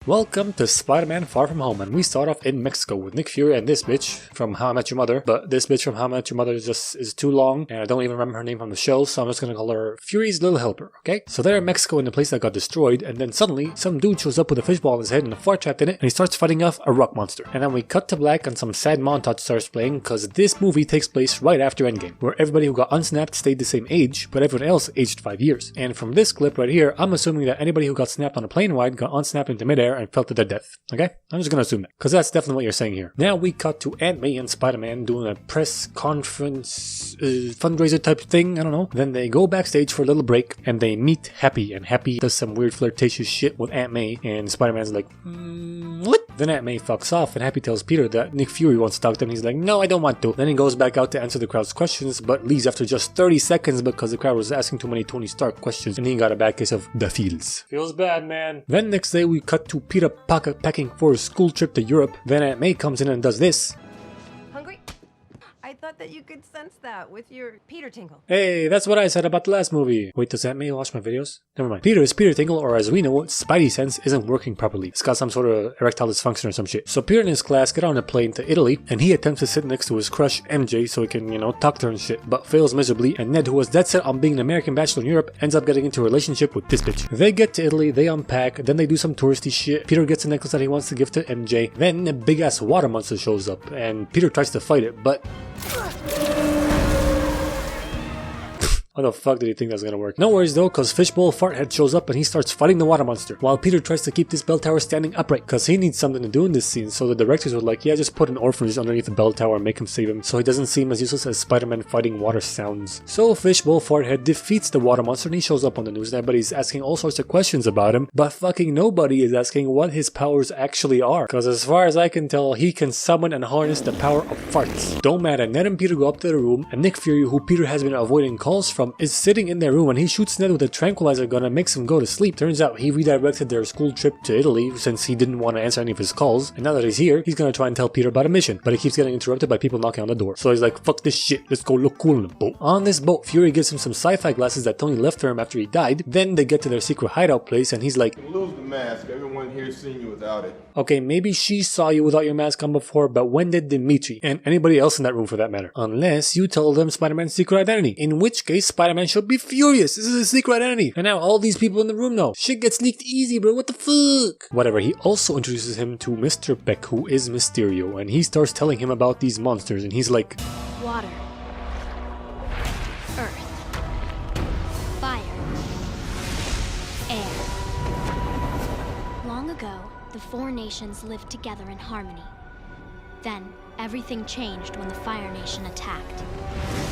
Welcome to Spider-Man Far From Home, and we start off in Mexico with Nick Fury and this bitch from How I Met Your Mother, but this bitch from How I Met Your Mother is too long, and I don't even remember her name from the show, so I'm just gonna call her Fury's little helper, okay? So they're in Mexico in the place that got destroyed, and then suddenly, some dude shows up with a fishball on his head and a fart trapped in it, and he starts fighting off a rock monster. And then we cut to black and some sad montage starts playing, cause this movie takes place right after Endgame, where everybody who got unsnapped stayed the same age, but everyone else aged 5 years. And from this clip right here, I'm assuming that anybody who got snapped on a plane ride got unsnapped into midair and fell to their death. Okay? I'm just gonna assume that, because that's definitely what you're saying here. Now we cut to Aunt May and Spider-Man doing a press conference fundraiser type thing, I don't know. Then they go backstage for a little break, and they meet Happy, and Happy does some weird flirtatious shit with Aunt May, and Spider-Man's like, what? Then Aunt May fucks off, and Happy tells Peter that Nick Fury wants to talk to him, and he's like, no, I don't want to. Then he goes back out to answer the crowd's questions, but leaves after just 30 seconds because the crowd was asking too many Tony Stark questions, and he got a bad case of the feels. Feels bad, man. Then next day we cut to Peter packing for a school trip to Europe. Then Aunt May comes in and does this. Hungry? I thought that you could sense that with your Peter tingle. Hey, that's what I said about the last movie. Wait, does Aunt May watch my videos? Never mind. Peter is Peter Tingle, or as we know, Spidey sense isn't working properly. It's got some sort of erectile dysfunction or some shit. So Peter and his class get on a plane to Italy, and he attempts to sit next to his crush MJ so he can, talk to her and shit, but fails miserably, and Ned, who was dead set on being an American bachelor in Europe, ends up getting into a relationship with this bitch. They get to Italy, they unpack, then they do some touristy shit. Peter gets a necklace that he wants to give to MJ. Then a big ass water monster shows up, and Peter tries to fight it, but how the fuck did he think that was gonna work? No worries though, cause Fishbowl Farthead shows up and he starts fighting the water monster, while Peter tries to keep this bell tower standing upright, cause he needs something to do in this scene, so the directors were like, yeah, just put an orphanage underneath the bell tower and make him save him, so he doesn't seem as useless as Spider-Man fighting water sounds. So Fishbowl Farthead defeats the water monster and he shows up on the news, and everybody's asking all sorts of questions about him, but fucking nobody is asking what his powers actually are, cause as far as I can tell, he can summon and harness the power of farts. Don't matter, Ned and Peter go up to the room, and Nick Fury, who Peter has been avoiding calls from, is sitting in their room, and he shoots Ned with a tranquilizer gun and makes him go to sleep. Turns out he redirected their school trip to Italy since he didn't want to answer any of his calls, and now that he's here, he's gonna try and tell Peter about a mission, but he keeps getting interrupted by people knocking on the door. So he's like, fuck this shit, let's go look cool in the boat. On this boat, Fury gives him some sci-fi glasses that Tony left for him after he died. Then they get to their secret hideout place, and he's like, lose the mask, everyone here's seen you without it. Okay, maybe she saw you without your mask on before, but when did Dimitri, and anybody else in that room for that matter? Unless you told them Spider-Man's secret identity, in which case Spider-Man should be furious. This is his secret identity, and now all these people in the room know. Shit gets leaked easy, bro, what the fuck? Whatever, he also introduces him to Mr. Beck, who is Mysterio, and he starts telling him about these monsters, and he's like, water, earth, fire, air. Long ago, the four nations lived together in harmony. Then, everything changed when the Fire Nation attacked.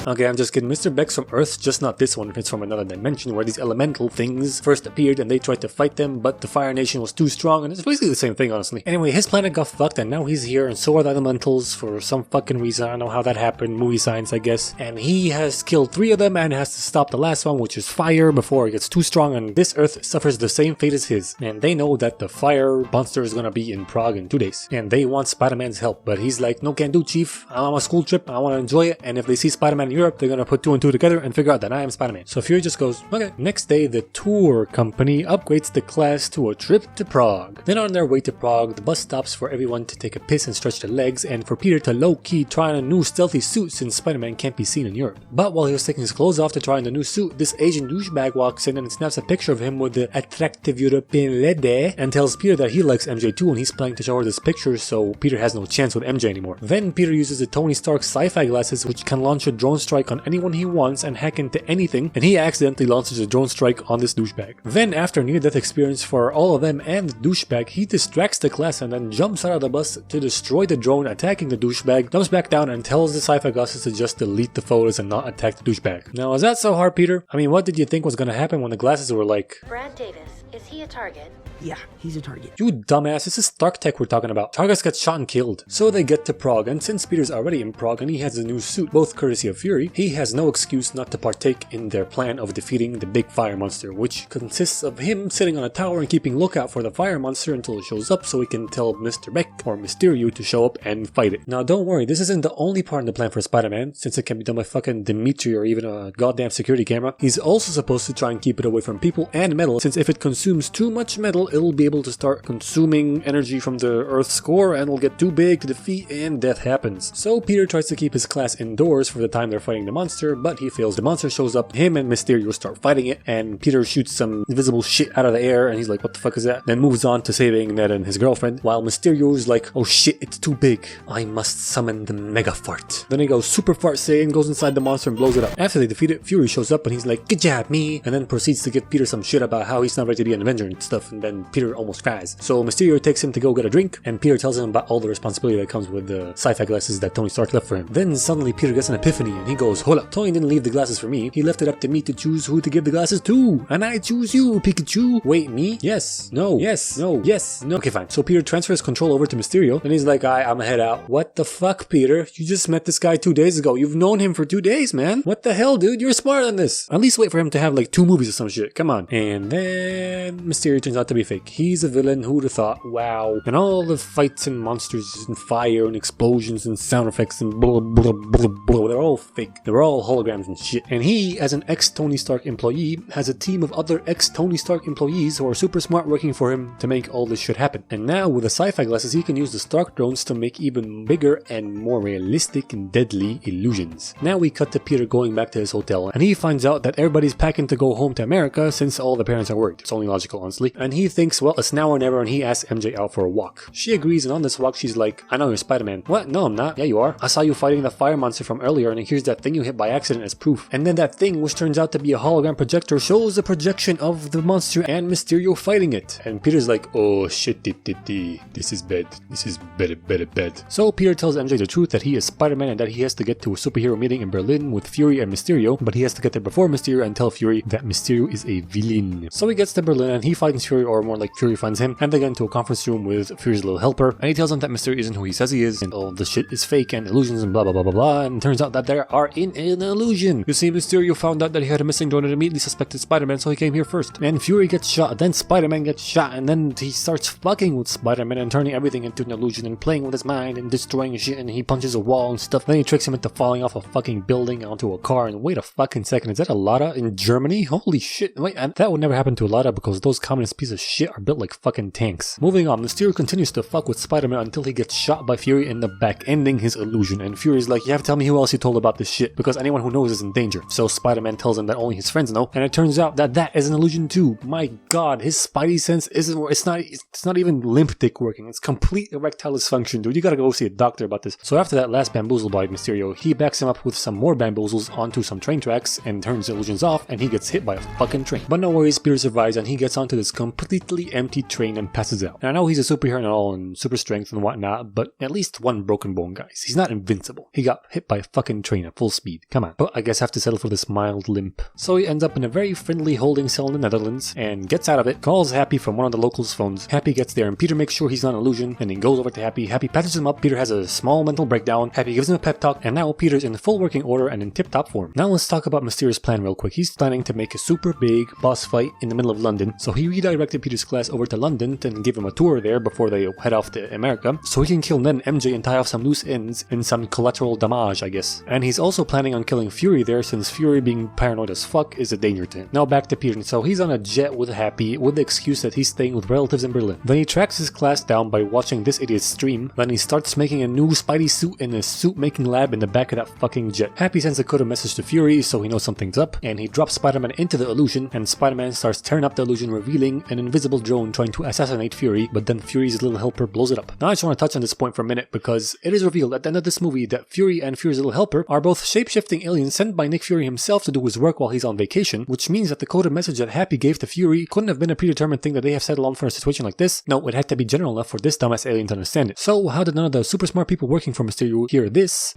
Okay, I'm just kidding. Mr. Beck's from Earth, just not this one. It's from another dimension where these elemental things first appeared and they tried to fight them, but the Fire Nation was too strong, and it's basically the same thing, honestly. Anyway, his planet got fucked and now he's here, and so are the elementals for some fucking reason. I don't know how that happened. Movie science, I guess. And he has killed 3 of them and has to stop the last one, which is fire, before it gets too strong, and this Earth suffers the same fate as his. And they know that the fire monster is gonna be in Prague in 2 days. And they want Spider-Man's help, but he's like, no, can't do, Chief. I'm on a school trip, I want to enjoy it, and if they see Spider-Man in Europe, they're gonna put 2 and 2 together and figure out that I am Spider-Man. So Fury just goes, okay. Next day, the tour company upgrades the class to a trip to Prague. Then on their way to Prague, the bus stops for everyone to take a piss and stretch their legs, and for Peter to low-key try on a new stealthy suit since Spider-Man can't be seen in Europe. But while he was taking his clothes off to try on the new suit, this Asian douchebag walks in and snaps a picture of him with the attractive European lady and tells Peter that he likes MJ too, and he's planning to show her this picture, so Peter has no chance with MJ anymore. Then Peter uses the Tony Stark sci-fi glasses, which can launch a drone strike on anyone he wants and hack into anything, and he accidentally launches a drone strike on this douchebag. Then after a near-death experience for all of them and the douchebag, he distracts the class and then jumps out of the bus to destroy the drone, attacking the douchebag, jumps back down and tells the sci-fi glasses to just delete the photos and not attack the douchebag. Now, is that so hard, Peter? I mean, what did you think was gonna happen when the glasses were like, Brad Davis, is he a target? Yeah, he's a target. you dumbass, this is Stark Tech we're talking about. Targets get shot and killed. So they get to Prague. Prague, and since Peter's already in Prague and he has a new suit, both courtesy of Fury, he has no excuse not to partake in their plan of defeating the big fire monster, which consists of him sitting on a tower and keeping lookout for the fire monster until it shows up so he can tell Mr. Beck or Mysterio to show up and fight it. Now don't worry, this isn't the only part in the plan for Spider-Man, since it can be done by fucking Dimitri or even a goddamn security camera. He's also supposed to try and keep it away from people and metal, since if it consumes too much metal, it'll be able to start consuming energy from the Earth's core and it'll get too big to defeat and death happens. So Peter tries to keep his class indoors for the time they're fighting the monster, but he fails. The monster shows up, him and Mysterio start fighting it, and Peter shoots some invisible shit out of the air and he's like, what the fuck is that? Then moves on to saving Ned and his girlfriend, while Mysterio's like, oh shit, it's too big. I must summon the Mega Fart. Then he goes Super Fart Saiyan, goes inside the monster and blows it up. After they defeat it, Fury shows up and he's like, good job, me, and then proceeds to give Peter some shit about how he's not ready to be an Avenger and stuff, and then Peter almost cries. So Mysterio takes him to go get a drink, and Peter tells him about all the responsibility that comes with the sci-fi glasses that Tony Stark left for him. Then suddenly Peter gets an epiphany and he goes, hold up, Tony didn't leave the glasses for me. He left it up to me to choose who to give the glasses to, and I choose you, Pikachu. Wait, me? Yes. No. Yes. No. Yes. No. Okay, fine. So Peter transfers control over to Mysterio, and he's like, I'm gonna head out. What the fuck, Peter? You just met this guy 2 days ago. You've known him for 2 days, man. What the hell, dude? You're smarter than this. At least wait for him to have like 2 movies or some shit. Come on. And then Mysterio turns out to be fake. He's a villain. Who'd have thought? Wow. And all the fights and monsters and fire and explosions and sound effects and blah blah blah blah, they're all fake. They're all holograms and shit. And he, as an ex-Tony Stark employee, has a team of other ex-Tony Stark employees who are super smart working for him to make all this shit happen. And now with the sci-fi glasses, he can use the Stark drones to make even bigger and more realistic and deadly illusions. Now we cut to Peter going back to his hotel, and he finds out that everybody's packing to go home to America since all the parents are worried. It's only logical, honestly. And he thinks, well, it's now or never, and he asks MJ out for a walk. She agrees, and on this walk she's like, I know you're Spider-Man. What? No, I'm not. Yeah, you are. I saw you fighting the fire monster from earlier, and here's that thing you hit by accident as proof. And then that thing, which turns out to be a hologram projector, shows a projection of the monster and Mysterio fighting it. And Peter's like, oh shit, this is bad. This is bad. So Peter tells MJ the truth that he is Spider-Man and that he has to get to a superhero meeting in Berlin with Fury and Mysterio, but he has to get there before Mysterio and tell Fury that Mysterio is a villain. So he gets to Berlin and he finds Fury, or more like Fury finds him, and they get into a conference room with Fury's little helper, and he tells him that Mysterio isn't who he says he is, and all the shit is fake and illusions and blah blah blah blah blah, and it turns out that they are in an illusion. You see, Mysterio found out that he had a missing drone and immediately suspected Spider-Man, so he came here first. And Fury gets shot, then Spider-Man gets shot, and then he starts fucking with Spider-Man and turning everything into an illusion and playing with his mind and destroying shit, and he punches a wall and stuff. Then he tricks him into falling off a fucking building onto a car, and wait a fucking second, is that a Lada in Germany? Holy shit, wait, and that would never happen to a Lada because those communist pieces of shit are built like fucking tanks. Moving on, Mysterio continues to fuck with Spider-Man until he gets shot by Fury in the back, ending his illusion, and Fury's like, you have to tell me who else you told about this shit, because anyone who knows is in danger. So Spider-Man tells him that only his friends know, and it turns out that that is an illusion too. My god, his spidey sense isn't, it's not even limp dick working, it's complete erectile dysfunction, dude. You gotta go see a doctor about this. So after that last bamboozle by Mysterio, he backs him up with some more bamboozles onto some train tracks and turns the illusions off, and he gets hit by a fucking train. But no worries, Peter survives and he gets onto this completely empty train and passes out. And I know he's a superhero and all and super strength and whatnot, but at least one broken bone, guys. He's not invincible. He got hit by a fucking train at full speed. Come on. But I guess I have to settle for this mild limp. So he ends up in a very friendly holding cell in the Netherlands and gets out of it, calls Happy from one of the locals' phones. Happy gets there and Peter makes sure he's not an illusion, and then goes over to Happy. Happy patches him up. Peter has a small mental breakdown. Happy gives him a pep talk, and now Peter's in full working order and in tip-top form. Now let's talk about Mysterio's plan real quick. He's planning to make a super big boss fight in the middle of London, so he redirected Peter's class over to London and gave him a tour there before they head off to America, so he can kill Ned and MJ and tie off some loose ends and some collateral damage, I guess. And he's also planning on killing Fury there, since Fury, being paranoid as fuck, is a danger to him. Now back to Peter. So he's on a jet with Happy with the excuse that he's staying with relatives in Berlin. Then he tracks his class down by watching this idiot's stream. Then he starts making a new Spidey suit in a suit making lab in the back of that fucking jet. Happy sends a code message to Fury so he knows something's up, and he drops Spider-Man into the illusion, and Spider-Man starts tearing up the illusion, revealing an invisible drone trying to assassinate Fury, but then Fury's little helper blows it up. Now I just want to touch on this point for a minute because it is revealed at the end of this movie that Fury and Fury's little helper are both shape-shifting aliens sent by Nick Fury himself to do his work while he's on vacation, which means that the coded message that Happy gave to Fury couldn't have been a predetermined thing that they have settled on for a situation like this. No, it had to be general enough for this dumbass alien to understand it. So how did none of the super smart people working for Mysterio hear this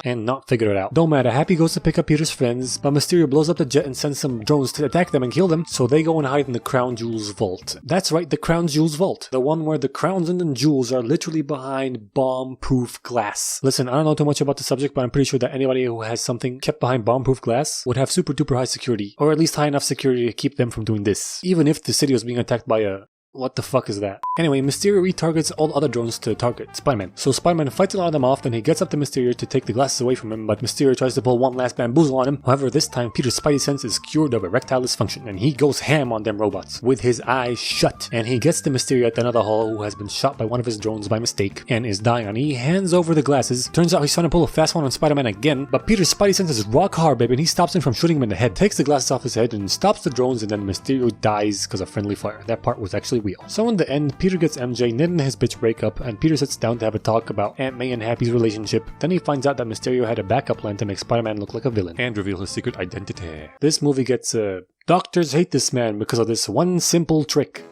and not figure it out? Don't matter, Happy goes to pick up Peter's friends, but Mysterio blows up the jet and sends some drones to attack them and kill them, so they go and hide in the Crown Jewels vault. That's right, the Crown Jewels vault. The one where the crowns and the jewels are literally behind behind bomb-proof glass. Listen, I don't know too much about the subject, but I'm pretty sure that anybody who has something kept behind bomb-proof glass would have super duper high security, or at least high enough security to keep them from doing this, even if the city was being attacked by a... What the fuck is that? Anyway, Mysterio retargets all the other drones to target Spider-Man. So Spider-Man fights a lot of them off, then he gets up to Mysterio to take the glasses away from him, but Mysterio tries to pull one last bamboozle on him. However, this time Peter's spidey sense is cured of erectile dysfunction, and he goes ham on them robots, with his eyes shut. And he gets to Mysterio at another hall, who has been shot by one of his drones by mistake, and is dying, and he hands over the glasses. Turns out he's trying to pull a fast one on Spider-Man again, but Peter's spidey sense is rock hard, baby, and he stops him from shooting him in the head, takes the glasses off his head, and stops the drones, and then Mysterio dies because of friendly fire. That part was actually real. So in the end, Peter gets MJ, Ned and his bitch break up, and Peter sits down to have a talk about Aunt May and Happy's relationship. Then he finds out that Mysterio had a backup plan to make Spider-Man look like a villain, and reveal his secret identity. This movie gets, doctors hate this man because of this one simple trick.